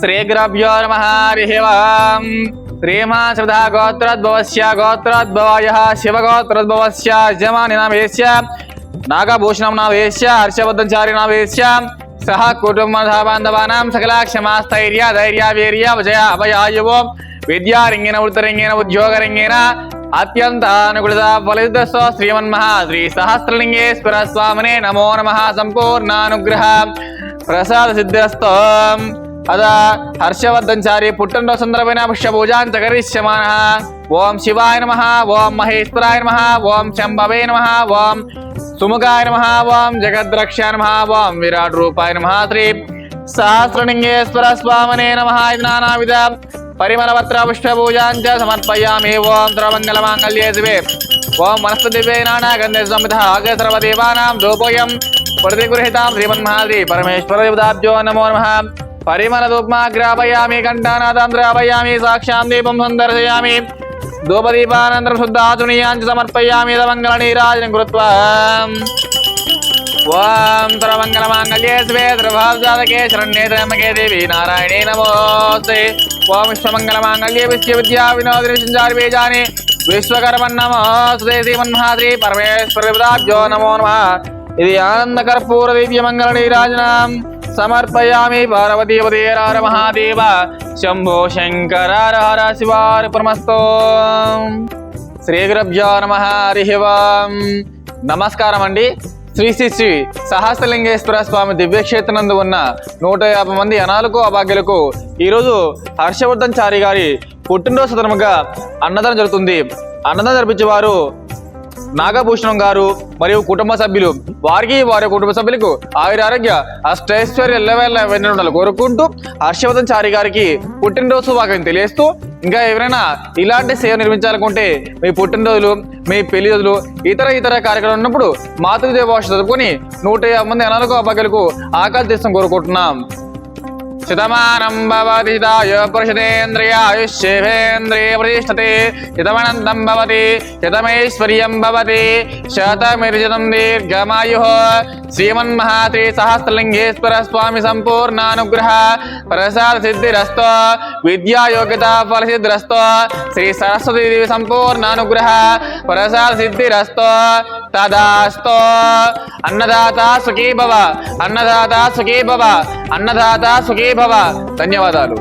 శ్రీగురుభ్యో నమః హరి ఓం శ్రీమా శ్రద్ధా గోత్రోద్భవస్య శివగోత్రోద్భవస్య యజమాని నామేస్య నాగభూషణం నామేస్య హర్షవర్ధనచారి నామేస్య సహ కుటుంబబాంధవానాం సకల క్షమాస్థైర్య ధైర్య వీర్య విజయ అభయాయువో విద్యారంగేన వృత్తరంగేన ఉద్యోగరంగేన అత్యంత అనుకూలత ఫలితస్వ శ్రీమన్మహా శ్రీ సహస్రలింగేశ్వర స్వామినే నమో నమః సంపూర్ణానుగ్రహ ప్రసాద సిద్ధిరస్తో అదా హర్షవర్ధనచారి పుట్టినరోజు సందర్భమైన పుష్పపూజాం చకరిష్యమానః. ఓం శివాయ నమః, ఓం మహేశ్వరాయ నమః, ఓం శంభవే నమః, ఓం సుముఖాయ నమః, ఓం జగద్రక్షాయ నమః, ఓం విరాట్ రూపాయ నమః. శ్రీ సహస్రలింగేశ్వర స్వామినే నమః. నానావిధ పరిమళపత్ర పుష్పపూజాం చ సమర్పయామి. ఓం సర్వమంగళమాంగళ్యే శివే ఓం వనస్పతివే నానాగంధే సంహితః అగ్రసర్వదేవానాం ధూపోయం ప్రతిగృహీతాం శ్రీమన్మహాద్రి పరమేశ్వర దేవతాభ్యో నమో నమః. పరిమళ ధూపమాగ్రాపయామి, కంఠానాదం ద్రాపయామి, సాక్షాం దీపం సందర్శయామి, ధూపదీపానంతరం శుద్ధాచునీయాం సమర్పయామి. మంగళ నీరాజనం కృత్వా ఓం సర్వమంగళమాంగళ్యే శివే సర్వభావసాధకే శరణ్యే త్ర్యంబకే దేవి నారాయణే నమోస్తే. ఓం విశ్వమంగళమాంగళ్యే విద్యా వినోదిని సంచారి బీజాని విశ్వకర్మన్ నమోస్తే. శ్రీమన్మహాద్రి పరమేశ్వర దేవతాభ్యో నమో నమః. ఇది ఆనంద కర్పూర దివ్య మంగళ నీరాజనం సమర్పయామి. పార్వతీపదే హర మహాదేవ శంభో శంకర హర శివార్పణమస్తు. శ్రీ గురుభ్యో నమః హరి ఓం. నమస్కారం అండి. శ్రీ శ్రీ శ్రీ సహస్రలింగేశ్వర స్వామి దివ్యక్షేత్రనందు ఉన్న 150 మంది అనాలకు అభాగ్యులకు ఈరోజు హర్షవర్ధనచారి గారి పుట్టినరోజు సందర్భంగా అన్నదానం జరుగుతుంది. అన్నదానం జరిపించేవారు నాగభూషణం గారు మరియు కుటుంబ సభ్యులు. వారికి వారి కుటుంబ సభ్యులకు ఆయురారోగ్య అష్టైశ్వర్య ఎల్లవేళ కోరుకుంటూ హర్షవర్ధనచారి గారికి పుట్టినరోజు శుభాకాంక్షలు తెలియజేస్తూ, ఇంకా ఎవరైనా ఇలాంటి సేవ నిర్మించాలనుకుంటే మీ పుట్టినరోజులు, మీ పెళ్లి రోజులు, ఇతర కార్యక్రమాలు ఉన్నప్పుడు మాతృదేవ భాష చదువుకొని 150 మంది అనాలకు అభాగ్యులకు ఆకలి తీర్థం కోరుకుంటున్నాం. శతమానం భవతి తాయ పురుషేంద్రియాయుష్యేంద్రియ ప్రతిష్టతే శతమనంతం భవతి శతమైశ్వర్యం భవతి శతమిర్జతం దీర్ఘమాయుః. శ్రీమన్మహాశ్రీ సహస్రలింగేశ్వర స్వామి సంపూర్ణానుగ్రహ ప్రసాద సిద్ధిరస్తో విద్యా యోగ్యత ఫల సిద్ధిరస్తో. శ్రీ సరస్వతీ దేవి సంపూర్ణానుగ్రహ ప్రసాద సిద్ధిరస్తో తదాస్తో. అన్నదాత సుఖీ భవ, అన్నదాత సుఖీ భవ, అన్నదాత సుఖీ భవ. ధన్యవాదాలు.